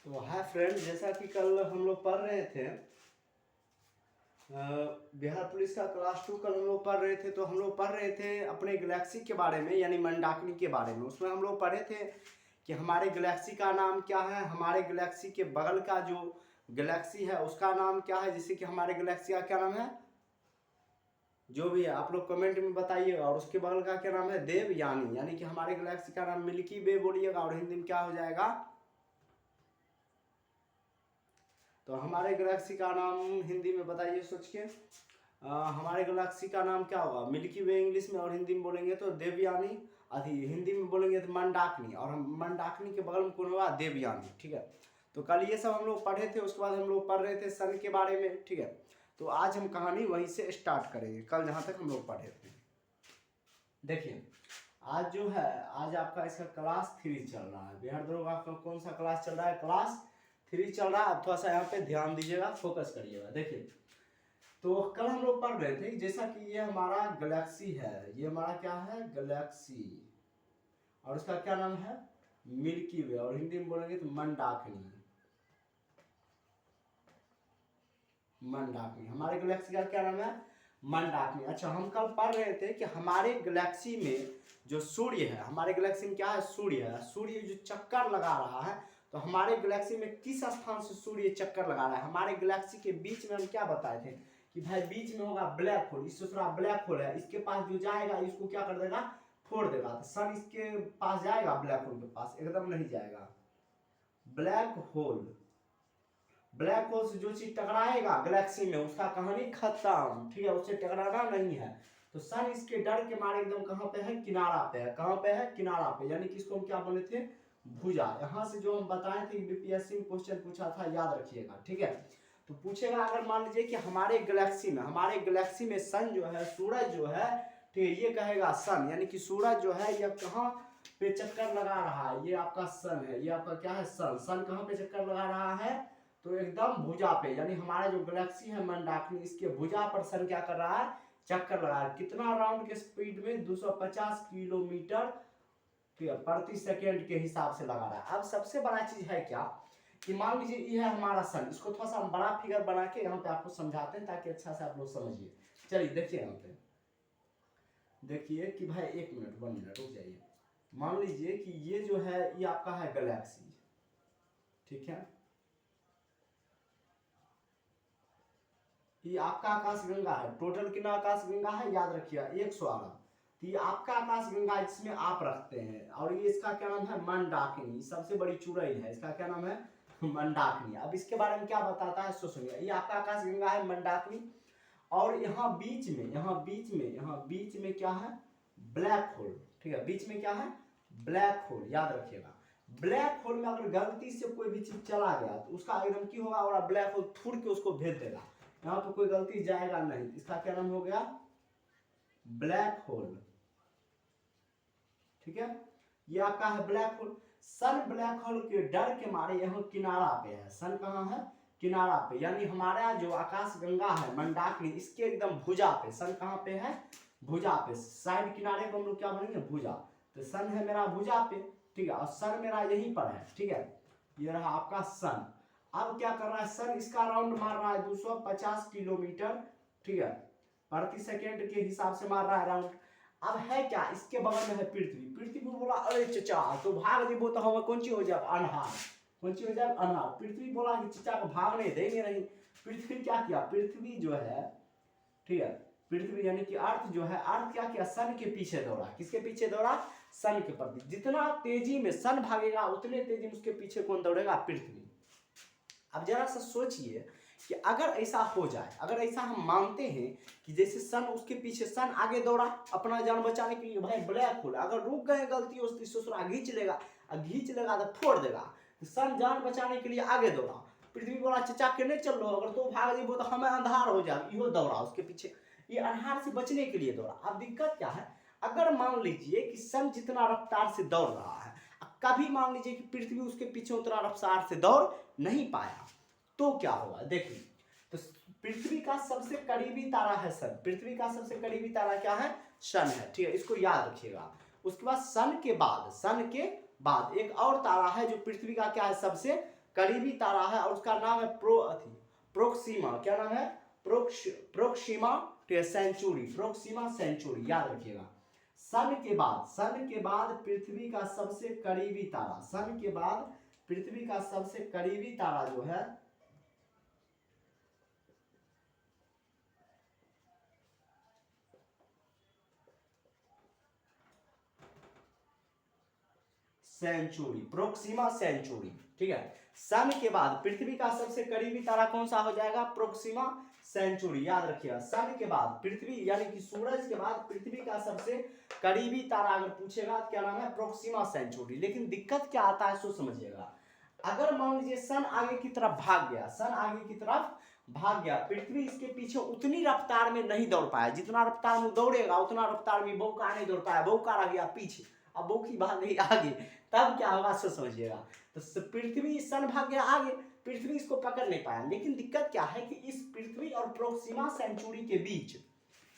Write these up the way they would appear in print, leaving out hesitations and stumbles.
तो hi friend, जैसा कि कल हम लोग पढ़ रहे थे बिहार पुलिस का क्लास 2 कल हम लोग पढ़ रहे थे। तो हम लोग पढ़ रहे थे अपने गैलेक्सी के बारे में, यानी मंडाकिनी के बारे में। उसमें हम लोग पढ़े थे कि हमारे गैलेक्सी का नाम क्या है, हमारे गैलेक्सी के बगल का जो गैलेक्सी है उसका नाम क्या है, जिससे कि हमारे गैलेक्सी का क्या नाम है, जो भी है आप लोग कमेंट में बताइएगा। और उसके बगल का क्या नाम है, देवयानी, यानी कि हमारे गैलेक्सी का नाम मिल्की वे बोलिएगा और हिंदी में क्या हो जाएगा। तो हमारे गैलेक्सी का नाम हिंदी में बताइए सोच के। हमारे गैलेक्सी का नाम क्या होगा, मिल्की वे इंग्लिश में, और हिंदी में बोलेंगे तो देवयानी। अभी हिंदी में बोलेंगे तो मंडाकिनी, और हम मंडाकिनी के बगल में कौन होगा, देवयानी। ठीक है, तो कल ये सब हम लोग पढ़े थे। उसके बाद हम लोग पढ़ रहे थे सन के बारे में। ठीक है, तो आज हम कहानी वहीं से स्टार्ट करेंगे, कल जहाँ तक हम लोग पढ़े थे। देखिए, आज जो है, आज आपका इसका क्लास 3 चल रहा है। बिहार दरोगा का कौन सा क्लास चल रहा है, क्लास 3 चल रहा है। आप थोड़ा सा यहाँ पे ध्यान दीजिएगा, फोकस करिएगा। देखिए, तो कल हम लोग पढ़ रहे थे जैसा कि ये हमारा गैलेक्सी है, ये हमारा क्या है, गैलेक्सी, और उसका क्या नाम है, मिल्की वे, और हिंदी में बोलेंगे तो मंडाकिनी। मंडाकिनी हमारे गैलेक्सी का क्या नाम है, मंडाकिनी। अच्छा, हम कल पढ़ रहे थे कि हमारे गैलेक्सी में जो सूर्य है, हमारे गैलेक्सी में क्या है, सूर्य है। सूर्य जो चक्कर लगा रहा है, तो हमारे गैलेक्सी में किस स्थान से सूर्य चक्कर लगा रहा है, हमारे गैलेक्सी के बीच में हम क्या बताए थे कि भाई बीच में होगा ब्लैक होल। इस दूसरा ब्लैक होल है, इसके पास जो जाएगा इसको क्या कर देगा, फोड़ देगा। तो सन इसके पास जाएगा ब्लैक होल के पास, एकदम नहीं जाएगा। ब्लैक होल, ब्लैक होल से जो चीज टकराएगा गैलेक्सी में उसका कहानी खत्म। ठीक है, उससे टकराना नहीं है। तो सन इसके डर के मारे एकदम कहां पे है, किनारा पे है। कहां पे है, किनारा पे, यानी कि इसको हम क्या बोले थे, भुजा। यहां से जो हम बताए थे बीपीएससी में क्वेश्चन पूछा था, याद रखिएगा। ठीक है, तो पूछेगा अगर मान लीजिए कि हमारे गैलेक्सी में सन जो है, सूरज जो है, ठीक है, ये कहेगा सन, यानी कि सूरज जो है यह कहां पे चक्कर लगा रहा है, ये आपका सन है, ये आपका क्या है, सन। सन कहां पे चक्कर लगा रहा है, तो एकदम भुजा पे, यानी हमारा जो गैलेक्सी है मंडाकिनी, इसके भुजा पर सन क्या कर रहा है, चक्कर लगा रहा है। कितना राउंड के स्पीड में, 250 किलोमीटर प्रति सेकेंड के हिसाब से लगा रहा है। अब सबसे बड़ा चीज है क्या, कि मान लीजिए ये है हमारा सन। इसको थोड़ा सा हम बड़ा फिगर बना के यहाँ पे आपको समझाते हैं ताकि अच्छा से आप लोग समझिए। चलिए देखिए, यहाँ पे देखिए कि भाई 1 मिनट 1 मिनट रुक जाइए। मान लीजिए कि ये जो है ये आपका है गैलेक्सी, ठीक है, ये आपका आकाश गंगा है। टोटल कितना आकाश गंगा है, याद रखिएगा 108। तो ये आपका आकाश गंगा जिसमें आप रखते हैं, और ये इसका क्या नाम है, मंडाकिनी, सबसे बड़ी चुड़ैल है, इसका क्या नाम है, मंडाकिनी। अब इसके बारे में क्या बताता है सो सुनिए। ये आपका आकाश गंगा है मंडाकिनी, और यहाँ बीच में क्या है, ब्लैक होल। ठीक है, बीच में क्या है, ब्लैक होल, याद रखिएगा। ब्लैक होल में अगर गलती से कोई भी चीज चला गया तो उसका एकदम की होगा, और ब्लैक होल थूड़ के उसको भेज देगा, यहाँ पे कोई गलती जाएगा नहीं। इसका क्या नाम हो गया, ब्लैक होल। ठीक है, ये आपका है ब्लैक होल। सन ब्लैक होल के डर के मारे यहाँ किनारा पे है। सन कहाँ है, किनारा पे, यानी हमारा जो आकाश गंगा है मंडाकिनी, इसके एकदम भुजा पे। सन कहाँ पे है, भुजा पे, साइड किनारे को हम लोग क्या बोलेंगे, भुजा। तो सन है मेरा भुजा पे, ठीक है, और सन मेरा यहीं पर है। ठीक है, ये रहा आपका सन। अब क्या कर रहा है, सन इसका राउंड मार रहा है 250 किलोमीटर, ठीक है, प्रति सेकेंड के हिसाब से मार रहा है राउंड। अब है क्या, इसके बगल में है पृथ्वी। पृथ्वी बोला अरे चचा तो भाग दीबो, तो हम कौन चीज हो जाए, अनहार। कौन चीज हो जाए, अनहार। पृथ्वी बोला कि चचा को भागने देंगे नहीं। पृथ्वी क्या किया, पृथ्वी जो है, ठीक है, पृथ्वी यानी कि अर्थ जो है, अर्थ क्या किया, सन के पीछे दौड़ा। किसके पीछे दौड़ा, सन के प्रति। जितना तेजी में सन भागेगा उतने तेजी में उसके पीछे कौन दौड़ेगा, पृथ्वी। अब जरा सा सोचिए कि अगर ऐसा हो जाए, अगर ऐसा हम मानते हैं कि जैसे सन उसके पीछे, सन आगे दौड़ा अपना जान बचाने के लिए, भाई ब्लैक होल अगर रुक गए गलती उसकी ससुरा घींच लेगा, घींच लेगा तो फोड़ देगा। तो सन जान बचाने के लिए आगे दौड़ा। पृथ्वी बोला चचा के नहीं चल लो, अगर तो भाग जीबो तो हमें अंधार हो जाए, इहो दौड़ा उसके पीछे, ये अंधार से बचने के लिए दौड़ा। अब दिक्कत क्या है, अगर मान लीजिए कि सन जितना रफ्तार से दौड़ रहा है, कभी मान लीजिए कि पृथ्वी उसके पीछे उतना रफ्तार से दौड़ नहीं पाया, तो क्या होगा, देखिए। तो पृथ्वी का सबसे करीबी तारा है सन। पृथ्वी का सबसे करीबी तारा क्या है, सन है। ठीक है, इसको याद रखिएगा। उसके बाद सन के बाद एक और तारा है जो पृथ्वी का क्या है, सबसे करीबी तारा है और उसका नाम है प्रोक्सीमा। क्या नाम है? प्रोक्सीमा सेंचुरी, प्रोक्सीमा सेंचुरी, याद रखिएगा। सन के बाद पृथ्वी का सबसे करीबी तारा, सन के बाद पृथ्वी का सबसे करीबी तारा जो है सेंचुरी, प्रोक्सीमा सेंचुरी, ठीक है। सन के बाद पृथ्वी का सबसे करीबी तारा कौन सा हो जाएगा? प्रोक्सीमा सेंचुरी, याद रखिएगा। सन के बाद पृथ्वी यानी कि सूरज के बाद पृथ्वी का सबसे करीबी तारा अगर पूछेगा क्या नाम है? Proxima Centauri. लेकिन दिक्कत क्या आता है सो समझिएगा। अगर मान लीजिए सन आगे की तरफ भाग गया, सन आगे की तरफ भाग गया, पृथ्वी इसके पीछे उतनी रफ्तार में नहीं दौड़ पाया, जितना रफ्तार में दौड़ेगा उतना रफ्तार में बौका नहीं दौड़ पाया, बौका रह गया पीछे, अब बौकी भाग गई आगे, तब क्या होगा सो समझिएगा। तो पृथ्वी, सन भाग गया आगे, पृथ्वी इसको पकड़ नहीं पाया। लेकिन दिक्कत क्या है कि इस पृथ्वी और प्रोक्सीमा सेंचुरी के बीच,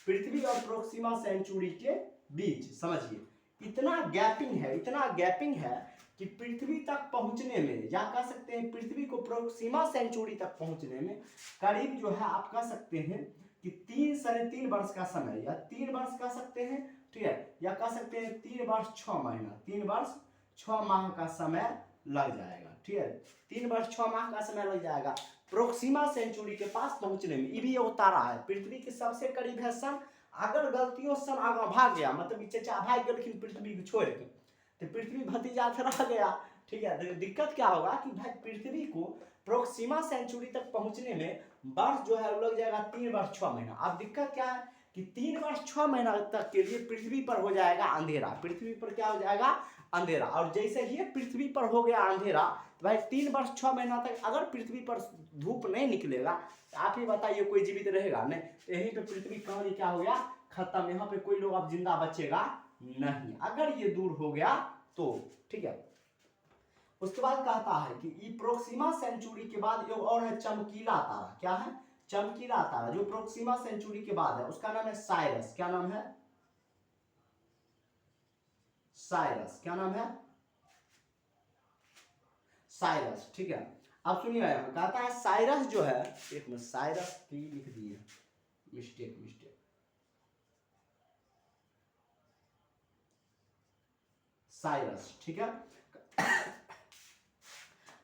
पृथ्वी और प्रोक्सीमा सेंचुरी के बीच समझिए इतना गैपिंग है, इतना गैपिंग है कि पृथ्वी तक पहुंचने में, या कह सकते हैं पृथ्वी को प्रोक्सीमा सेंचुरी तक पहुंचने में करीब जो है आप कह सकते हैं कि 3 साढ़े 3 वर्ष का समय, या 3 वर्ष कह सकते हैं, ठीक है, या कह सकते हैं 3 वर्ष 6 महीना, 3 वर्ष 6 माह का समय लग जाएगा, ठीक है। 3 वर्ष 6 माह का समय लग जाएगा प्रोक्सीमा सेंचुरी के पास पहुंचने में। ये भी वो तारा है, पृथ्वी के सबसे करीब है सन। अगर गलतियों सन आगे भाग गया, मतलब चचा भाग गए पृथ्वी को छोड़ के, तो पृथ्वी भतीजा रह गया, ठीक है। तो दिक्कत क्या होगा कि भाई पृथ्वी को प्रोक्सीमा सेंचुरी तक पहुंचने में वर्ष जो है वो लग जाएगा 3 वर्ष 6 महीना। अब दिक्कत क्या है कि 3 वर्ष 6 महीना तक के लिए पृथ्वी पर हो जाएगा अंधेरा, पृथ्वी पर क्या हो जाएगा? अंधेरा। और जैसे ही पृथ्वी पर हो गया अंधेरा, तो भाई 3 वर्ष 6 महीना तक अगर पृथ्वी पर धूप नहीं निकलेगा तो आप ही बताइए कोई जीवित रहेगा? नहीं। यही तो पृथ्वी कहानी क्या हो गया? खत्म। यहाँ पे कोई लोग अब जिंदा बचेगा नहीं अगर ये दूर हो गया तो, ठीक है। उसके बाद कहता है कि प्रोक्सीमा सेंचुरी के बाद एक और है चमकीला तारा। क्या है? चमकीला तारा, जो प्रोक्सीमा सेंचुरी के बाद है, उसका नाम है साइरस। क्या नाम है? साइरस। क्या नाम है? साइरस, ठीक है। अब सुनिए, कहता है साइरस जो है, एक मिनट, साइरस की लिख दिए, मिस्टेक, साइरस, ठीक है।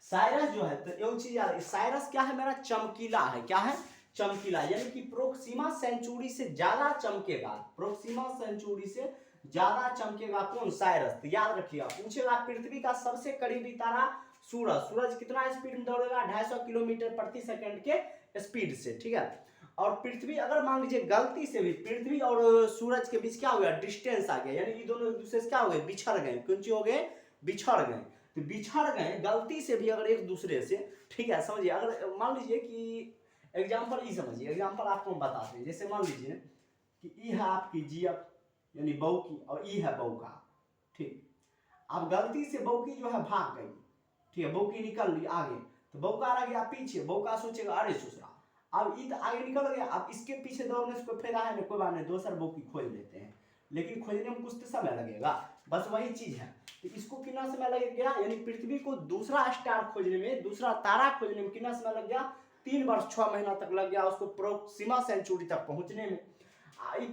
साइरस जो है, तो एक चीज याद, साइरस क्या है? मेरा चमकीला है। क्या है? चमकीला, यानी कि प्रोक्सीमा सेंचुरी से ज्यादा चमकेगा, प्रोक्सीमा सेंचुरी से ज्यादा चमकेगा कौन? साइरस। तो याद रखिएगा, पूछेगा पृथ्वी का सबसे करीबी तारा सूरज। सूरज कितना स्पीड में दौड़ेगा? 250 किलोमीटर प्रति सेकंड के स्पीड से, ठीक है। और पृथ्वी अगर मान लीजिए गलती से भी पृथ्वी और सूरज के बीच क्या हो गया? डिस्टेंस आ गया, यानी ये दोनों एक दूसरे से क्या हो गए? बिछड़ गए। कौन चीज हो गए? बिछड़ गए। तो बिछड़ गए गलती से भी अगर एक दूसरे से, ठीक है, समझिए। अगर मान लीजिए कि एग्जाम्पल ई समझिए, एग्जाम्पल आपको हम बताते हैं। जैसे मान लीजिए कि ई है आपकी जीएफ यानी बौकी, और ई है बौका, ठीक। अब गलती से बौकी जो है भाग गई, ठीक है, बौकी निकल ली आगे, तो बौका रह गया पीछे। बौका सोचेगा अरे ससुरा, अब ई तो आगे निकल गया, अब इसके पीछे दौड़ने से कोई फायदा है ना, कोई बात नहीं, दूसर बौकी खोज लेते हैं। लेकिन खोजने में कुछ तो समय लगेगा, बस वही चीज है। तो इसको कितना समय लगेगा? यानी पृथ्वी को दूसरा स्टार खोजने में, दूसरा तारा खोजने में कितना समय लग गया? 3 वर्ष 6 महीना तक लग गया उसको प्रोक्सीमा सेंचुरी तक पहुंचने में।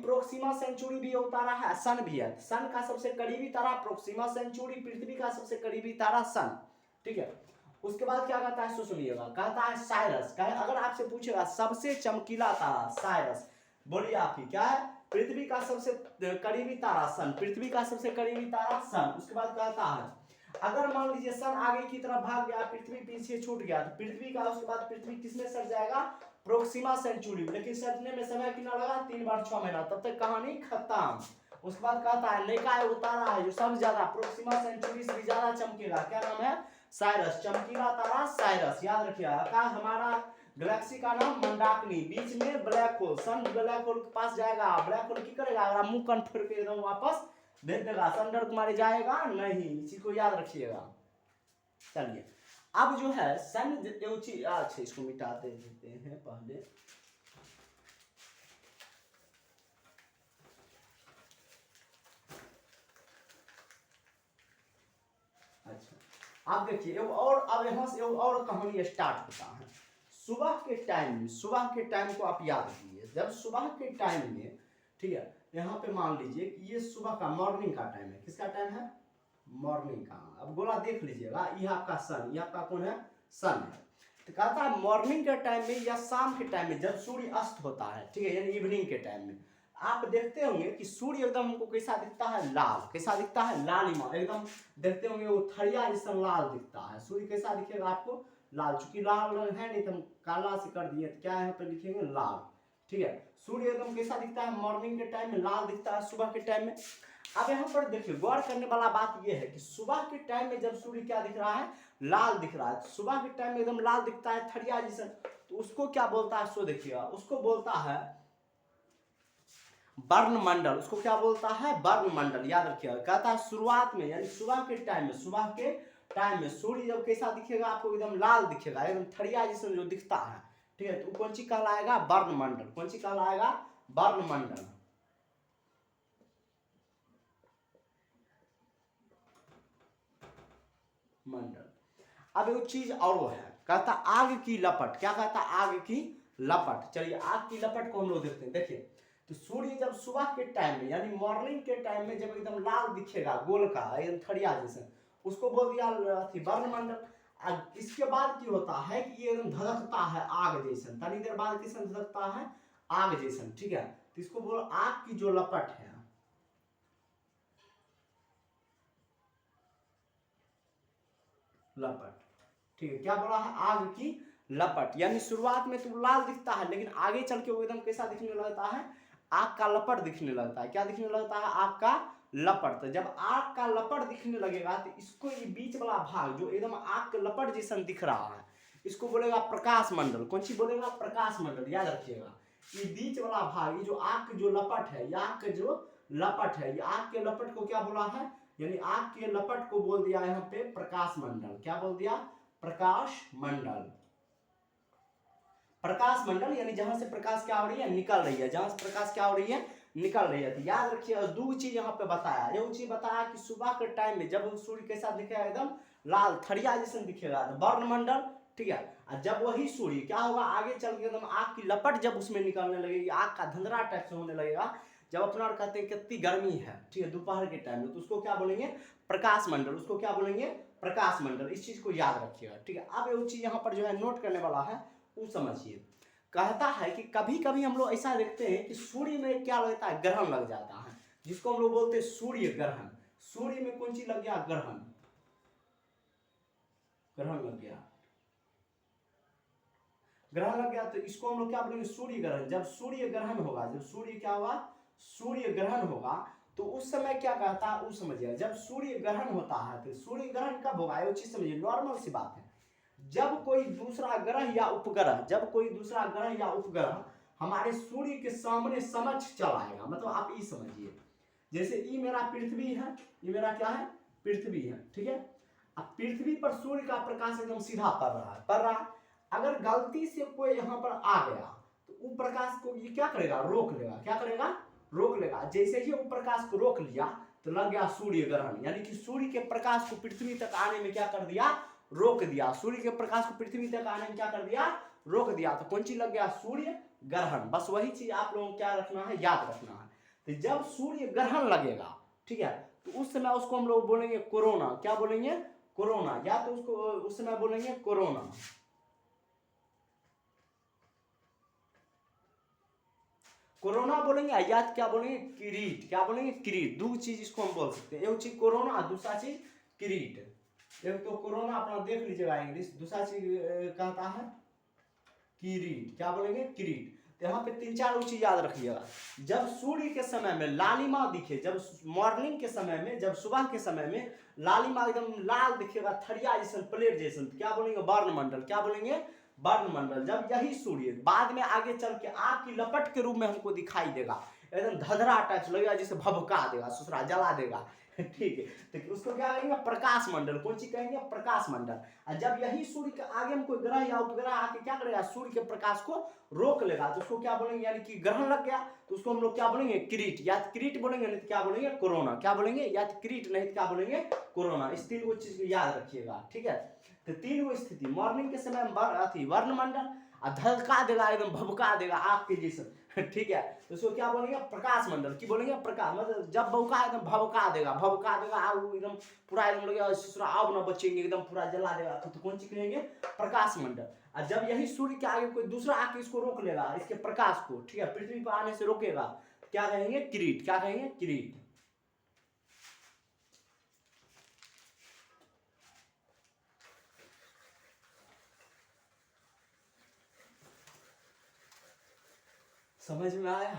प्रोक्सीमा सेंचुरी भी तारा है, सन भी है। सन का सबसे करीबी तारा प्रोक्सीमा सेंचुरी, पृथ्वी का सबसे करीबी तारा सन, ठीक है। उसके बाद क्या कहता है सुनिएगा, कहता है साइरस। अगर आपसे पूछेगा सबसे चमकीला तारा साइरस, बोलिए आप ही क्या है? पृथ्वी का सबसे करीबी तारा सन, पृथ्वी का सबसे करीबी तारा सन। उसके बाद कहता है अगर मान लीजिए सन आगे की तरफ भाग गया, पृथ्वी पीछे छूट गया, तो पृथ्वी का उसके बाद पृथ्वी किसमें सर जाएगा? Proxima Centauri. लेकिन सटने में समय कितना लगा? 3 वर्ष 6 महीना, तब तक कहानी खत्म। उसके बाद कहता है नैका है तारा है जो सबसे ज्यादा प्रोक्सीमा सेंचुरी से ज्यादा चमकेगा। क्या नाम है? साइरस, चमकीला तारा साइरस, याद रखिएगा। हमारा गैलेक्सी का नाम मंडाकिनी, बीच में ब्लैक होल, सन ब्लैक होल के पास जाएगा। ब्लैक होल की करेगा? अगर मुंह कन फिर के एकदम वापस भेज देगा, सन डर कुमारी जाएगा नहीं, इसी को याद रखिएगा। चलिए, अब जो है सन अच्छा इसको मिटाते देते हैं पहले। अच्छा, आप देखिए और अब यहाँ से और कहानी स्टार्ट होता है। सुबह के टाइम में, सुबह के टाइम को आप याद रखिए, जब सुबह के टाइम में, ठीक है, यहाँ पे मान लीजिए कि ये सुबह का मॉर्निंग का टाइम है। किसका टाइम है? मॉर्निंग का। अब गोला देख लीजिएगा, ये आपका सन, ये आपका कौन है? सन है। तो कहता है मॉर्निंग के टाइम में या शाम के टाइम में जब सूर्य अस्त होता है, ठीक है, यानी इवनिंग के टाइम में, आप देखते होंगे कि सूर्य एकदम हमको कैसा दिखता है? लाल। कैसा दिखता है? लालिमा एकदम। देखते होंगे वो थरिया जैसा लाल दिखता है। सूर्य कैसा दिखेगा आपको? लाल। चूंकि लाल रंग है नहीं तो हम काला से कर दिए, तो क्या यहाँ पे लिखेंगे? लाल। ठीक है, सूर्य एकदम कैसा दिखता है? मॉर्निंग के टाइम में लाल दिखता है, सुबह के टाइम में। अब यहाँ पर देखिए, गौर करने वाला बात यह है कि सुबह के टाइम में जब सूर्य क्या दिख रहा है? लाल दिख रहा है। सुबह के टाइम में एकदम लाल दिखता है, थरिया जैसा, तो उसको क्या बोलता है? सो देखिएगा, उसको बोलता है वर्णमंडल। उसको क्या बोलता है? वर्णमंडल। याद रखिएगा, कहता है शुरुआत में यानी सुबह के टाइम में, सुबह के टाइम में सूर्य जब कैसा दिखेगा आपको? एकदम लाल दिखेगा, एकदम थरिया जैसा जो दिखता है, ठीक है, तो कौन सी कहलाएगा? वर्णमंडल। कौन सी कहलाएगा? वर्णमंडल। मंडल। अब एक चीज और है, कहता आग की लपट। क्या कहता? आग की लपट। चलिए आग की लपट को हम लोग देखते हैं। देखिए, तो सूर्य जब सुबह के टाइम में यानी मॉर्निंग के टाइम में जब एकदम लाल दिखेगा, गोल का एकदम थड़िया जैसे, उसको बोल दिया वर्णमंडल। इसके बाद क्या होता है कि ये एकदम धधकता है आग जैसन, तनी देर बाद किसन धधकता है? आग जैसन, ठीक है, तो इसको बोलो आग की जो लपट है, लपट। ठीक है, क्या बोला है? आग की लपट। यानी शुरुआत में तो लाल दिखता है, लेकिन आगे चल के वो एकदम कैसा दिखने लगता है? आग का लपट दिखने लगता है। क्या दिखने लगता है? आग का लपट। तो जब आग का लपट दिखने लगेगा तो इसको ये बीच वाला भाग जो एकदम आग का लपट जैसा दिख रहा है, इसको बोलेगा प्रकाश मंडल। कौन सी बोलेगा? प्रकाश मंडल। याद रखिएगा, ये बीच वाला भाग, ये जो आग की जो लपट है, ये आग का जो लपट है, ये आग के लपट को क्या बोला है? यानी आग के लपट को बोल दिया यहाँ पे प्रकाश मंडल। क्या बोल दिया? प्रकाश मंडल। प्रकाश मंडल यानी जहां से प्रकाश क्या हो रही है? निकल रही है। जहां से प्रकाश क्या हो रही है? निकल रही है। तो याद रखिए, दो चीज यहाँ पे बताया। ये चीज बताया कि सुबह के टाइम में जब सूर्य कैसा दिखेगा? एकदम लाल थरिया जैसा दिखेगा, तो वर्णमंडल। ठीक है, और जब वही सूर्य क्या होगा? आगे चल के एकदम आग की लपट जब उसमें निकलने लगेगी, आग का धंधरा टाइप से होने लगेगा, जब अपना कहते हैं कितनी गर्मी है, ठीक है, दोपहर के टाइम में, तो उसको क्या बोलेंगे? प्रकाश मंडल। उसको क्या बोलेंगे? प्रकाश मंडल। इस चीज को याद रखिएगा, ठीक है। अब ये चीज यहाँ पर जो है नोट करने वाला है, वो समझिए। कहता है कि कभी कभी हम लोग ऐसा देखते हैं कि सूर्य में क्या लगता है? ग्रहण लग जाता है, जिसको हम लोग बोलते हैं सूर्य ग्रहण। सूर्य में कौन सी लग गया? ग्रहण। ग्रहण लग गया, ग्रहण लग गया, तो इसको हम लोग क्या बोलेंगे? सूर्य ग्रहण। जब सूर्य ग्रहण होगा, जब सूर्य क्या होगा? सूर्य ग्रहण होगा, तो उस समय क्या कहता है? उस समझिए, जब सूर्य ग्रहण होता है, तो सूर्य ग्रहण कब होगा? ये चीज समझिए, नॉर्मल सी बात है। जब कोई दूसरा ग्रह या उपग्रह, जब कोई दूसरा ग्रह या उपग्रह हमारे सूर्य के सामने समक्ष चला आएगा, मतलब आप ये समझिए, जैसे ये मेरा पृथ्वी है, ये मेरा क्या है? पृथ्वी है, ठीक है। अब पृथ्वी पर सूर्य का प्रकाश एकदम सीधा पड़ रहा है, पड़ रहा है। अगर गलती से कोई यहाँ पर आ गया, तो वो प्रकाश को ये क्या करेगा? रोक लेगा। क्या करेगा? रोक लेगा। जैसे ही वो प्रकाश को रोक लिया, तो लग गया सूर्य ग्रहण, यानी कि सूर्य के प्रकाश को पृथ्वी तक आने में क्या कर दिया? रोक दिया। सूर्य के प्रकाश को पृथ्वी तक आने में क्या कर दिया? रोक दिया। तो कौन चीज लग गया? सूर्य ग्रहण। बस वही चीज आप लोगों को क्या रखना है? याद रखना है। तो जब सूर्य ग्रहण लगेगा, ठीक है, तो उस समय उसको हम लोग बोलेंगे कोरोना। क्या बोलेंगे? कोरोना। या तो उसको उस समय बोलेंगे कोरोना। कोरोना बोलेंगे, या क्या बोलेंगे? किरीट। क्या बोलेंगे? किरीट। दो चीज इसको हम बोल सकते हैं, एक चीज कोरोना, दूसरा चीज किरीट। एक तो कोरोना अपना देख लीजिएगा इंग्लिश, दूसरा चीज कहता है किरीट। क्या बोलेंगे? किरीट। तो यहाँ पे तीन चार चीज याद रखिएगा। जब सूर्य के समय में लालिमा दिखे, जब मॉर्निंग के समय में, जब सुबह के समय में लालिमा एकदम लाल दिखेगा, थरिया जैसन, प्लेट जैसन, क्या बोलेंगे? वर्णमंडल। क्या बोलेंगे? वर्णमंडल। जब यही सूर्य बाद में आगे चल के आग की लपट के रूप में हमको दिखाई देगा, एकदम धधरा टच लगेगा, जिसे भभका देगा, ससुरा जला देगा, ठीक है, तो उसको क्या कहेंगे? प्रकाश मंडल। कौन चीज कहेंगे? प्रकाश मंडल। और जब यही सूर्य के आगे में कोई ग्रह या उपग्रह आके क्या करेगा? सूर्य के प्रकाश को रोक लेगा, तो उसको क्या बोलेंगे? यानी कि ग्रहण लग गया, तो उसको हम लोग क्या बोलेंगे? किरीट। या किरीट बोलेंगे, नहीं तो क्या बोलेंगे? कोरोना। क्या बोलेंगे? या किरीट, नहीं तो क्या बोलेंगे? कोरोना। इस तीन चीज को याद रखिएगा, ठीक है। तो तीन स्थिति, मॉर्निंग के समय वर्णमंडल, धधका देगा, एकदम भभका देगा आग के जैसे, ठीक है, तो उसको क्या बोलेंगे? प्रकाश मंडल। की बोलेंगे? प्रकाश। मतलब जब भभका एकदम भभका देगा, आग एकदम पूरा एकदम लगेगा ससुरा आग ना बचेंगे, एकदम पूरा जला देगा, तो कौन चीज कहेंगे? प्रकाश मंडल। और जब यही सूर्य के आगे कोई दूसरा आके इसको रोक लेगा, इसके प्रकाश को, ठीक है, पृथ्वी पर आने से रोकेगा, क्या कहेंगे? किरीट। क्या कहेंगे? किरीट। समझ में आया?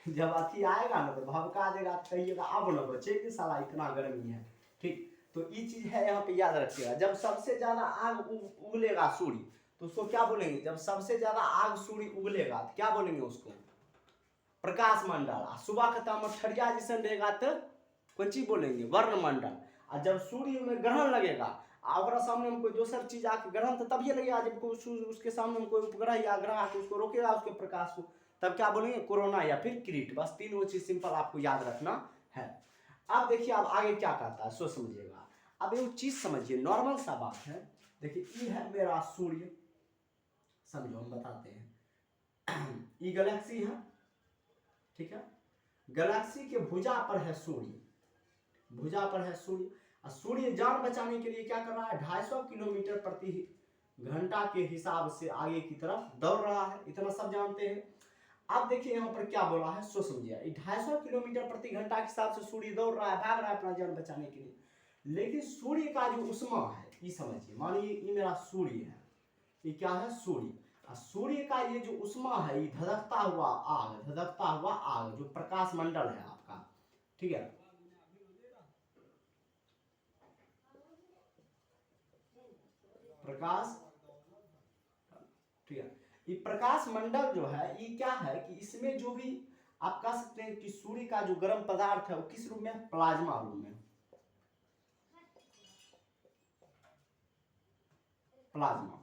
जब अति आएगा ना तो भभका देगा, तो कहिएगा अब न बचेगी साला, इतना गर्मी है, ठीक। तो ये चीज है, यहाँ पे याद रखिएगा। जब सबसे ज्यादा आग उगलेगा सूर्य, तो उसको क्या बोलेंगे? जब सबसे ज्यादा आग सूर्य उगलेगा तो क्या बोलेंगे उसको? प्रकाश मंडल। सुबह का ताम ठरिया जैसे रहेगा तो कौन चीज बोलेंगे? वर्णमंडल। और जब सूर्य में ग्रहण लगेगा, और सामने में कोई दूसर चीज आके ग्रहण, तो तब ये लगेगा जब उसके सामने में कोई उपग्रह या ग्रह आके उसको रोकेगा, उसके प्रकाश को, तब क्या बोलेंगे? कोरोना या फिर किरीट। बस तीन वो चीज सिंपल आपको याद रखना है। अब देखिए, अब आगे क्या कहता है सो समझिएगा। अब ये चीज समझिए, नॉर्मल सा बात है। देखिए, ये है मेरा सूर्य, समझो, हम बताते हैं। ये गैलेक्सी है, ठीक है। गैलेक्सी के भुजा पर है सूर्य, भुजा पर है सूर्य। और सूर्य जान बचाने के लिए क्या कर रहा है? 250 किलोमीटर प्रति घंटा के हिसाब से आगे की तरफ दौड़ रहा है, इतना सब जानते हैं। अब देखिए यहाँ पर क्या बोला है, सो समझिए। 250 किलोमीटर प्रति घंटा के हिसाब से सूर्य दौड़ रहा है, भाग रहा है अपना जान बचाने के लिए। लेकिन सूर्य का जो उष्मा है, ये समझिए, मानिए ये मेरा सूर्य है, ये क्या है? सूर्य। और सूर्य का ये जो उष्मा है, ये धधकता हुआ आग, जो प्रकाश मंडल है आपका, ठीक है, प्रकाश, ठीक है, ये प्रकाश मंडल जो है, ये क्या है कि इसमें जो भी आप कह सकते हैं कि सूर्य का जो गर्म पदार्थ है, वो किस रूप में? प्लाज्मा रूप में, प्लाज्मा।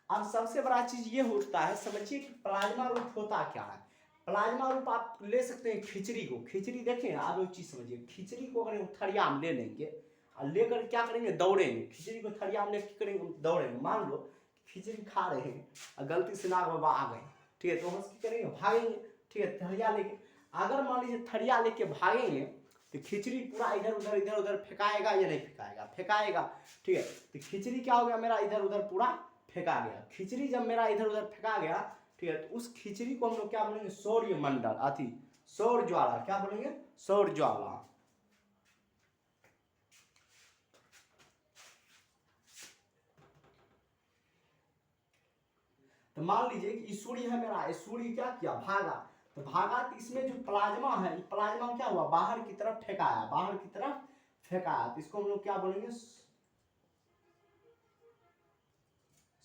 अब सबसे बड़ा चीज ये उठता है, समझिए कि प्लाज्मा रूप होता क्या है। प्लाज्मा रूप आप ले सकते हैं खिचड़ी को। खिचड़ी देखें, आप एक चीज समझिए, खिचड़ी को अगर थरिया में ले लेंगे और लेकर क्या करेंगे? दौड़ेंगे। खिचड़ी को थरिया में लेकर करेंगे, दौड़ेंगे। मान लो खिचड़ी खा रहे हैं और गलती से नाग बाबा आ गए, ठीक है, तो हम क्या करेंगे? भागेंगे, ठीक है, थरिया लेके। अगर मान लीजिए थरिया लेके भागेंगे, तो खिचड़ी पूरा इधर उधर फेंकाएगा या नहीं फेंकाएगा? फेंकाएगा, ठीक है। तो खिचड़ी क्या हो गया? मेरा इधर उधर पूरा फेंका गया। खिचड़ी जब मेरा इधर उधर फेंका गया, ठीक है, तो उस खिचड़ी को हम लोग क्या बोलेंगे? सौर्य मंडल, अति सौर ज्वाला। क्या बोलेंगे? सौर ज्वाला। तो मान लीजिए कि सूर्य है मेरा, सूर्य क्या किया? भागा। तो भागा, तो इसमें जो प्लाज्मा है, प्लाज्मा क्या हुआ? बाहर की तरफ फेंकाया, बाहर की तरफ फेंकाया, तो इसको हम लोग क्या बोलेंगे?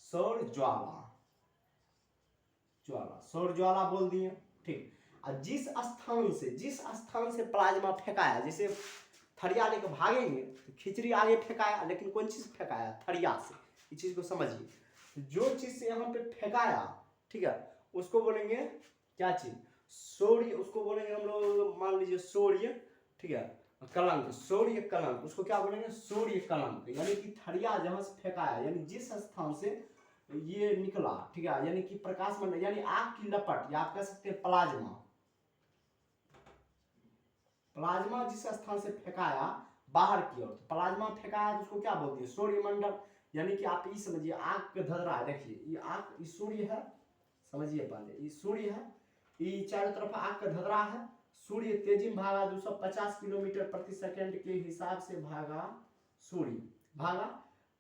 सौर ज्वाला, ज्वाला, सौर ज्वाला बोल दिए, ठीक। और जिस स्थान से प्लाज्मा फेंकाया, जैसे थरिया लेकर भागेंगे तो खिचड़ी आगे फेंकाया, लेकिन कौन चीज फेंकाया? थरिया से। इस चीज को समझिए, जो चीज से यहाँ पे फेंकाया, ठीक है, उसको बोलेंगे क्या चीज? सौर्य। उसको बोलेंगे हम लोग, मान लीजिए सौर्य, ठीक है, कलंक, सौर्य कलंक, उसको क्या बोलेंगे? सूर्य कलंक। यानी कि थरिया जहां से फेंकाया, यानी जिस स्थान से ये निकला, ठीक है, यानी कि प्रकाश मंडल, यानी आग की लपट, या आप कह सकते हैं प्लाज्मा। प्लाज्मा जिस स्थान से फेंकाया बाहर की ओर, तो प्लाज्मा फेंकाया, तो उसको क्या बोलते हैं? सूर्य मंडल। यानी कि आप ये समझिए, आग के धधरा है, देखिए ये आग, ये सूर्य है, समझिए पहले, ये सूर्य है, ये चारों तरफ आग का धधरा है। सूर्य तेजी में भागा, 250 किलोमीटर प्रति सेकंड के हिसाब से भागा, सूर्य भागा।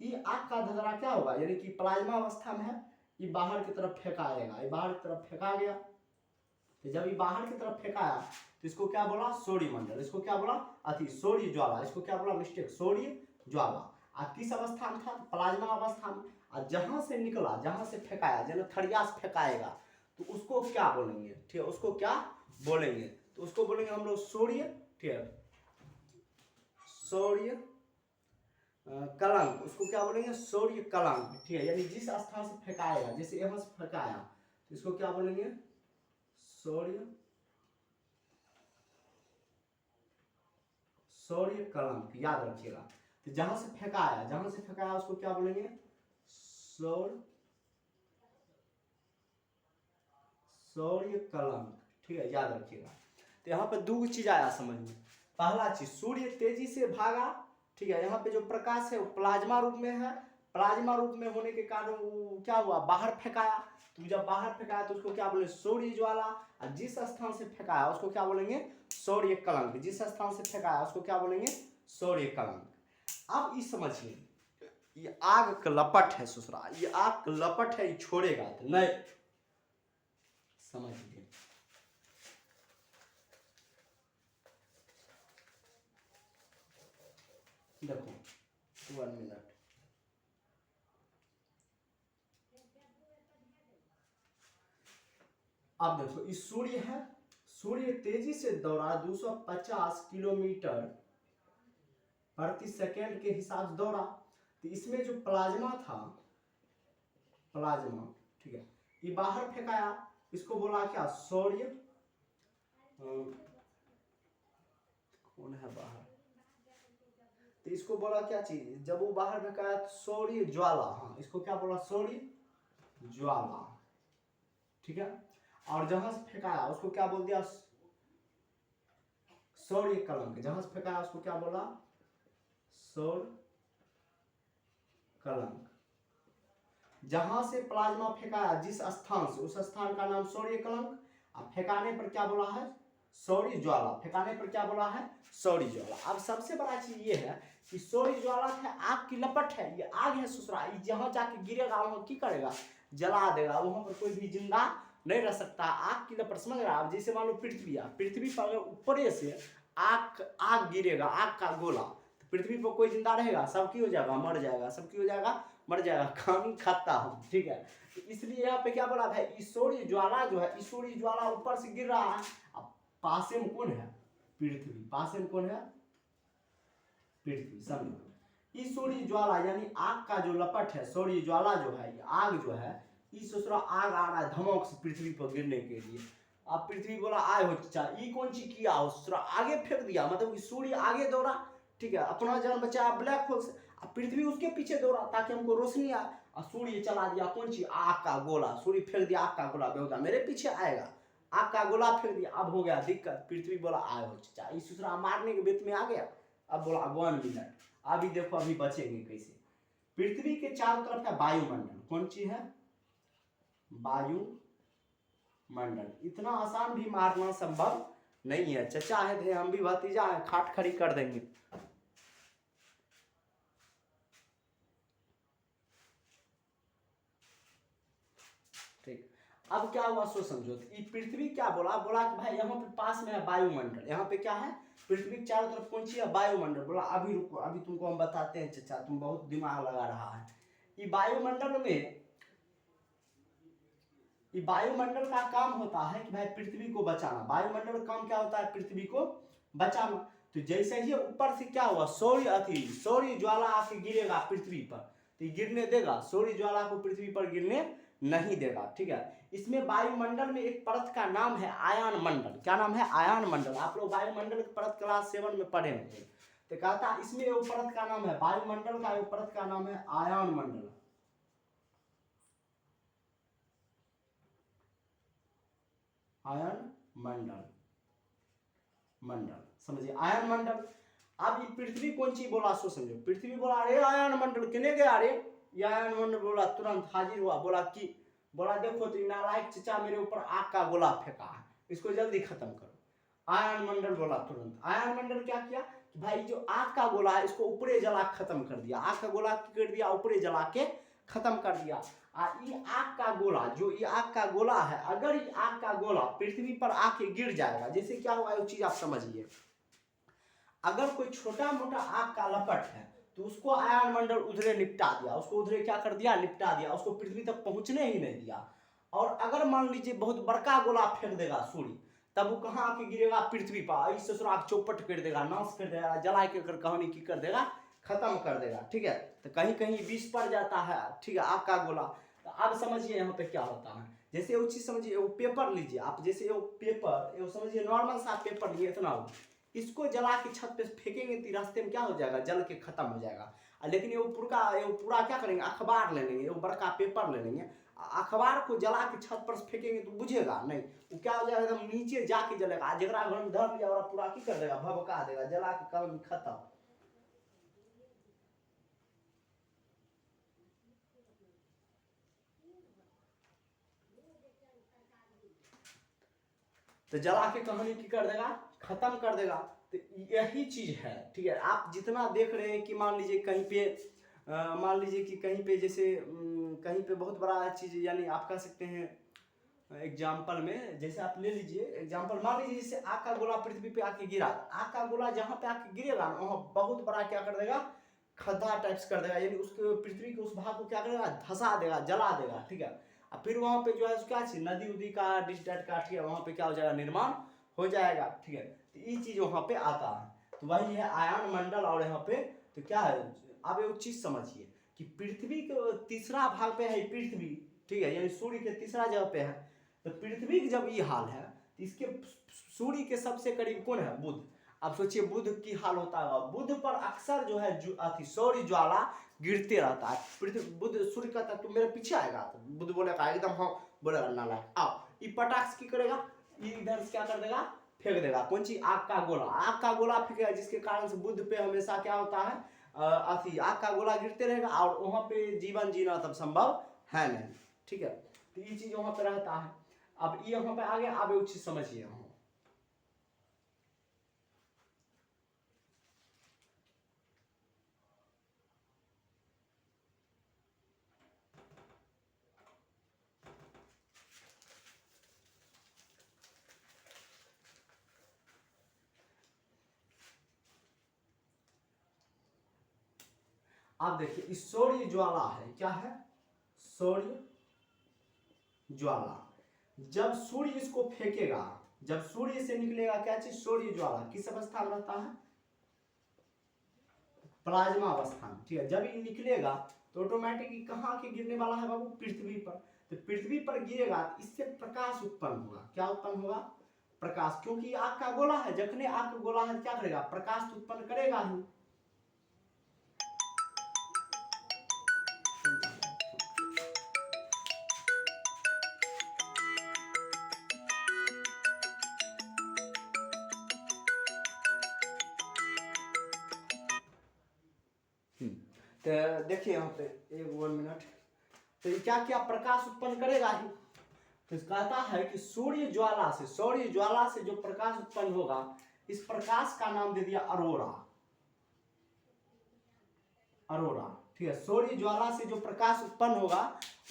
ये आग का धधरा क्या होगा? यानी कि प्लाज्मा अवस्था में है, ये बाहर की तरफ फेंकाएगा, ये बाहर की तरफ फेंका गया। तो जब ये बाहर की तरफ फेंकाया, तो इसको क्या बोला? सौर्य मंडल। इसको क्या बोला? अति सौर्य ज्वाला। इसको क्या बोला? मिस्टेक, सौर्य ज्वाला। किस अवस्था में था? प्लाज्मा अवस्था में। और जहां से निकला, जहां से फेंकाया, जैसे थड़िया से फेंकाएगा तो उसको क्या बोलेंगे, ठीक है, उसको क्या बोलेंगे, तो उसको बोलेंगे हम लोग सूर्य, ठीक है, सूर्य कलंक, उसको क्या बोलेंगे, सूर्य कलंक, ठीक है, यानी जिस स्थान से फेंकाएगा, जैसे यहाँ से फेंकाया तो इसको क्या बोलेंगे, सूर्य, सूर्य कलंक, याद रखिएगा। तो जहां से फेंकाया, जहां से फेंकाया उसको क्या बोलेंगे, सूर्य कलंक, ठीक है, याद रखिएगा। तो यहाँ पे दो चीज आया समझ में। पहला चीज, सूर्य तेजी से भागा, ठीक है, यहाँ पे जो प्रकाश है वो प्लाज्मा रूप में है, प्लाज्मा रूप में होने के कारण वो क्या हुआ, बाहर फेंकाया, तो जब बाहर फेंकाया तो उसको क्या बोलेंगे, सूर्य ज्वाला, और जिस स्थान से फेंकाया उसको क्या बोलेंगे, सूर्य कलंक, जिस स्थान से फेंकाया उसको क्या बोलेंगे, सूर्य कलंक। अब ये समझिए, ये आग का लपट है ससुरा, ये आग का लपट है, ये छोड़ेगा तो नहीं, समझ लीजिए। देखो 1 मिनट, अब देखो इस सूर्य है, सूर्य तेजी से दौड़ा 250 किलोमीटर प्रति सेकेंड के हिसाब से दौड़ा, तो इसमें जो प्लाज्मा था, प्लाज्मा, ठीक है, ये बाहर फेंकाया, इसको बोला क्या, सूर्य, कौन है बाहर, तो इसको बोला क्या चीज, जब वो बाहर फेंकाया तो सूर्य ज्वाला, हाँ इसको क्या बोला, सूर्य ज्वाला, ठीक है, और जहां से फेंकाया उसको क्या बोल दिया, सूर्य कलंक, जहां से फेंकाया उसको क्या बोला, सूर्य कलंक। जहां से प्लाज्मा फेंकाया जिस स्थान से, उस स्थान का नाम सूर्य कलंक, अब फेंकाने पर क्या बोला है, सूर्य ज्वाला, फेंकाने पर क्या बोला है, सूर्य ज्वाला। अब सबसे बड़ा चीज ये है कि सूर्य ज्वाला है, आग की लपट है, ये आग है ससुरा, जहां जाके गिरेगा वहां की करेगा, जला देगा, वहां पर कोई भी जिंदा नहीं रह सकता, आग की लपट, समझ रहा है। जैसे मान लो पृथ्वी है, पृथ्वी पर ऊपर से आग गिरेगा, आग का गोला, तो पृथ्वी पर कोई जिंदा रहेगा, सब की हो जाएगा, मर जाएगा, सब की हो जाएगा, मर जाएगा, कहानी खाता हम, ठीक है। तो इसलिए यहाँ पे क्या बोला भाई, ईश्वरीय ज्वाला जो है, ईश्वरीय ज्वाला ऊपर से गिर रहा है, अब पास में कौन है, पृथ्वी, पास में कौन है, पृथ्वी, समझो। ईश्वरीय ज्वाला यानी आग का जो लपट है, सूर्य ज्वाला जो है, ये आग जो है, इस आग आ रहा है धमक से पृथ्वी पर गिरने के लिए। अब पृथ्वी बोला आए हो चाचा, ये कौन चीज किया हो, आगे फेंक दिया, मतलब सूर्य आगे दौड़ा, ठीक है, अपना जान बचाया ब्लैक होल से, अब पृथ्वी उसके पीछे दौड़ा ताकि हमको रोशनी आए, और सूर्य चला दिया कौन चीज, आग का गोला, सूर्य फेंक दिया आग का गोला, बेहोदा मेरे पीछे आएगा, आग का गोला फेंक दिया, अब हो गया दिक्कत, पृथ्वी बोला आए हो चाचा, इस मारने के बेत में आ गया, अब बोला 1 मिनट, अभी देखो अभी बचेंगे कैसे। पृथ्वी के चारों तरफ है वायुमंडल, कौन चीज है, वायुमंडल, इतना आसान भी मारना संभव नहीं है, चचा है थे, हम भी भतीजा है, खाट खड़ी कर देंगे। ठीक, अब क्या हुआ सो समझो, पृथ्वी क्या बोला, बोला कि भाई यहाँ पे पास में है वायुमंडल, यहाँ पे क्या है, पृथ्वी के चारों तरफ कौन सी है, वायुमंडल, बोला अभी रुको, अभी तुमको हम बताते हैं चचा, तुम बहुत दिमाग लगा रहा है। ये वायुमंडल में, ये वायुमंडल का काम होता है कि भाई पृथ्वी को बचाना, वायुमंडल का काम क्या होता है, पृथ्वी को बचाना। तो जैसे ही ऊपर से क्या हुआ, सूर्य ज्वाला आके गिरेगा पृथ्वी पर, तो गिरने देगा, सूर्य ज्वाला को पृथ्वी पर गिरने नहीं देगा, ठीक है। इसमें वायुमंडल में एक परत का नाम है आयन मंडल, क्या नाम है, आयन मंडल, आप लोग वायुमंडल की परत क्लास 7 में पढ़े होंगे। तो कहता इसमें एक परत का नाम है वायुमंडल का, एक परत का नाम है आयन मंडल, आयन मंडल, समझिए आयन मंडल। अब ये पृथ्वी कौन चीज बोला सो समझो, पृथ्वी बोला अरे आयन मंडल किने गया, अरे ये आयन मंडल बोला, तुरंत हाजिर हुआ, बोला कि, बोला देखो तो नालायक चचा मेरे ऊपर आग का गोला फेंका है, इसको जल्दी खत्म करो। आयन मंडल बोला तुरंत, आयन मंडल क्या किया कि भाई जो आग का गोला है इसको ऊपरे जला खत्म कर दिया, आग का गोला कर दिया ऊपरे जला के खत्म कर दिया। ये आग का गोला, जो ये आग का गोला है, अगर ये आग का गोला पृथ्वी पर आके गिर जाएगा, जैसे क्या हुआ वो चीज आप समझिए, अगर कोई छोटा मोटा आग का लपट है तो उसको आयन मंडल उधरे निपटा दिया, उसको उधरे क्या कर दिया, निपटा दिया, उसको पृथ्वी तक पहुंचने ही नहीं दिया। और अगर मान लीजिए बहुत बड़का गोला फेंक देगा सूर्य, तब वो कहाँ आके गिरेगा, पृथ्वी पर, इस ससुरा चौपट कर देगा, नाश कर देगा, जला के कर कहानी की कर देगा, खत्म कर देगा। ठीक है, तो कहीं कहीं विष पड़ जाता है। ठीक है, आग का गोला। तो अब समझिए यहाँ पे क्या होता है। जैसे वो चीज समझिए, वो पेपर लीजिए आप, जैसे वो पेपर, वो समझिए नॉर्मल सा पेपर लिए इतना हो, इसको जला के छत पे फेंकेंगे तो रास्ते में क्या हो जाएगा, जल के खत्म हो जाएगा। लेकिन ये पूरा क्या करेंगे, अखबार ले लेंगे, वो बड़का पेपर ले लेंगे, अखबार को जला के छत पर फेंकेंगे तो बुझेगा नहीं, वो क्या हो जाएगा, एकदम नीचे जाके जलेगा, जरा घर में धर लिया और पूरा की कर देगा, भभका देगा, जला के काम खत्म। तो जला के कहानी की कर देगा, खत्म कर देगा। तो यही चीज है। ठीक है, आप जितना देख रहे हैं कि मान लीजिए कहीं पे मान लीजिए कि कहीं पे जैसे कहीं पे बहुत बड़ा चीज, यानी आप कह सकते हैं एग्जाम्पल में, जैसे आप ले लीजिए एग्जाम्पल, मान लीजिए जैसे आग का गोला पृथ्वी पे आके गिरा, आग का गोला जहां पे आके गिरेगा ना, वहां बहुत बड़ा क्या कर देगा, खड्डा टाइप्स कर देगा, यानी उसके पृथ्वी के उस भाग को क्या करेगा, धसा देगा, जला देगा। ठीक है, और फिर वहां पे जो है क्या चीज, नदी उदी का डिश डट का, ठीक है, वहां पे क्या हो जाएगा, निर्माण हो जाएगा। ठीक है, तो ये चीज वहां पे आता है। तो वही है आयन मंडल। और यहाँ पे तो क्या है, अब एक चीज समझिए कि पृथ्वी के तीसरा भाग पे है पृथ्वी। ठीक है, यानी सूर्य के तीसरा जगह पे है। तो पृथ्वी की जब ये हाल है, तो इसके सूर्य के सबसे करीब कौन है, बुध। अब सोचिए बुध की हाल होता है, बुध पर अक्सर जो है सौर्य ज्वाला गिरते रहता है। पृथ्वी बुध सूर्य कहता है तुम मेरे पीछे आएगा, तो बुध बोलेगा एकदम हाँ, बोलेगा नालायक आओ, ये पटाख की करेगा, ये इधर से क्या कर देगा, फेंक देगा, कौन चीज, आग का गोला, आग का गोला फेंकेगा, जिसके कारण से बुध पे हमेशा क्या होता है, आग का गोला गिरते रहेगा, और वहां पे जीवन जीना तब संभव है नहीं। ठीक है, तो ये चीज वहां पे रहता है। अब ये वहां पे आगे अब एक चीज समझिए, आप देखिए सौर्य ज्वाला है, क्या है, सौर्य ज्वाला। जब सूर्य इसको फेंकेगा, जब सूर्य से निकलेगा क्या चीज, सौर्य ज्वाला, किस अवस्था में रहता है, प्लाज्मा अवस्था में। ठीक है, जब ये निकलेगा तो ऑटोमेटिक कहाँ के गिरने वाला है बाबू, पृथ्वी पर। तो पृथ्वी पर गिरेगा, इससे प्रकाश उत्पन्न होगा, क्या उत्पन्न होगा, प्रकाश, क्योंकि आग का गोला है, जखने आग का गोला है क्या करेगा, प्रकाश उत्पन्न करेगा ही। तो देखिए यहाँ पे एक 1 मिनट, तो क्या क्या प्रकाश उत्पन्न करेगा ही। तो कहता है कि सूर्य ज्वाला से, सौर्य ज्वाला से जो प्रकाश उत्पन्न होगा, इस प्रकाश का नाम दे दिया अरोरा, अरोरा। ठीक है, सौर्य ज्वाला से जो प्रकाश उत्पन्न होगा,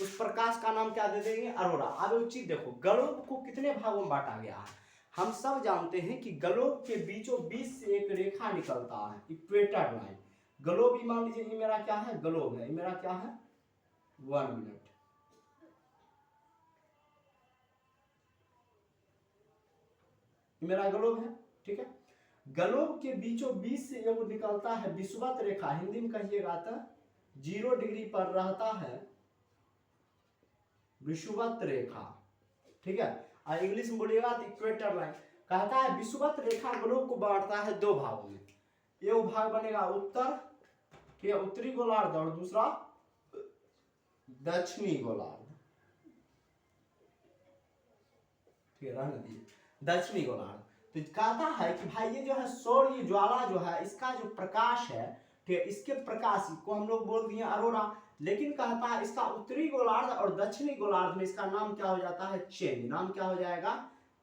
उस प्रकाश का नाम क्या दे देंगे, अरोरा। अब एक चीज देखो, ग्लोब को कितने भागों में बांटा गया है, हम सब जानते हैं कि ग्लोब के बीचों बीच से एक रेखा निकलता है, इक्वेटर लाइन। ग्लोब ही मान लीजिए, ये मेरा क्या है, ग्लोब है, ये मेरा क्या है, 1 मिनट, मेरा ग्लोब है। ठीक है, ग्लोब के बीचों बीच से वो निकलता है विषुवत रेखा, हिंदी में कहिएगा तो 0 डिग्री पर रहता है विषुवत रेखा। ठीक है, और इंग्लिश में बोलिएगा तो इक्वेटर लाइन। कहता है विषुवत रेखा ग्लोब को बांटता है 2 भागों में, एक भाग बनेगा उत्तर, ठीक है, उत्तरी गोलार्ध, और दूसरा दक्षिणी गोलार्ध। ठीक है, रहने दीजिए, दक्षिणी गोलार्ध। तो कहता है कि भाई ये जो है सौर्य ज्वाला जो है, इसका जो प्रकाश है, ठीक है, इसके प्रकाश को हम लोग बोल दिए अरोरा। लेकिन कहता है इसका उत्तरी गोलार्ध और दक्षिणी गोलार्ध में इसका नाम क्या हो जाता है, चेंज, नाम क्या हो जाएगा,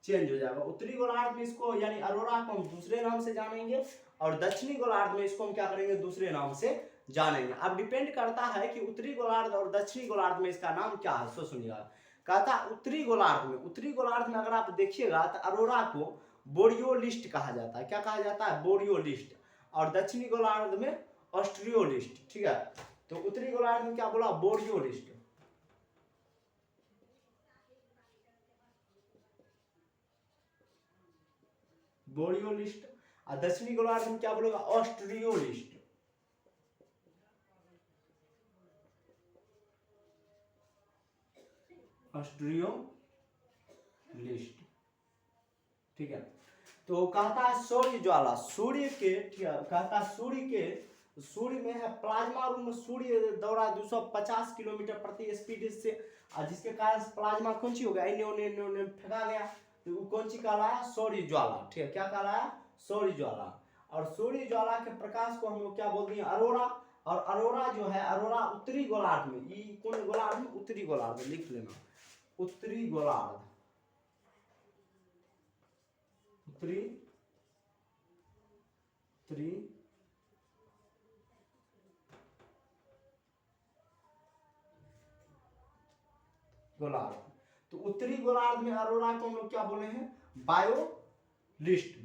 चेंज हो जाएगा। उत्तरी गोलार्ध में इसको यानी अरोरा को हम दूसरे नाम से जानेंगे, और दक्षिणी गोलार्ध में इसको हम क्या करेंगे, दूसरे नाम से जानेंगे। अब डिपेंड करता है कि उत्तरी गोलार्ध और दक्षिणी गोलार्ध में इसका नाम क्या है। सो सुनिएगा, कहता उत्तरी गोलार्ध में, उत्तरी गोलार्ध में अगर आप देखिएगा तो अरोरा को बोरियोलिस्ट कहा जाता है, क्या कहा जाता है, बोरियोलिस्ट। और दक्षिणी गोलार्ध में ऑस्ट्रियोलिस्ट, ठीक है। तो उत्तरी गोलार्ध में क्या बोला, बोरियोलिस्ट। बोरियोलिस्ट। और दक्षिणी गोलार्ध में क्या बोलेगा, ऑस्ट्रियोलिस्ट। ऑस्ट्रियोलिस्ट, ठीक है। तो कहता है सूर्य ज्वाला, सूर्य के, ठीक है, कहता है सूर्य में है प्लाज्मा रूप में सूर्य दौड़ा 250 किलोमीटर प्रति स्पीड से, और जिसके कारण प्लाज्मा कौन सी हो गया, इन्होंने फेंका गया, तो वो कौन सी कहलाया, सूर्य ज्वाला, ठीक है। क्या कहलाया, सूर्य ज्वाला। और सूर्य ज्वाला के प्रकाश को हम लोग क्या बोलते हैं, अरोरा। और अरोरा जो है, अरोरा उत्तरी गोलार्ध में, ये कौन गोलार्ध में, उत्तरी गोलार्ध में, लिख लेना, उत्तरी गोलार्ध, उत्तरी गोलार्ध। तो उत्तरी गोलार्ध में अरोरा को हम लोग क्या बोले हैं, बायोलिस्ट।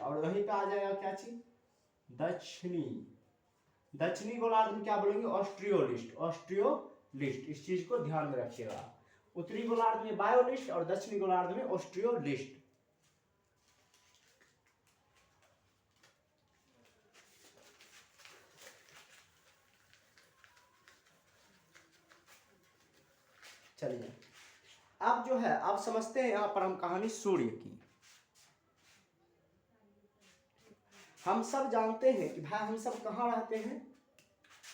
और वहीं पे आ जाएगा क्या चीज, दक्षिणी गोलार्ध में क्या बोलेंगे, ऑस्ट्रियोलिस्ट। इस चीज को ध्यान में रखिएगा, उत्तरी गोलार्ध में बायोलिस्ट और दक्षिणी गोलार्ध में ऑस्ट्रियोलिस्ट। चलिए अब जो है, अब समझते हैं यहां पर हम कहानी सूर्य की। हम सब जानते हैं कि भाई हम सब कहाँ रहते हैं,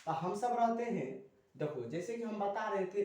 तो हम सब रहते हैं, देखो जैसे कि हम बता रहे थे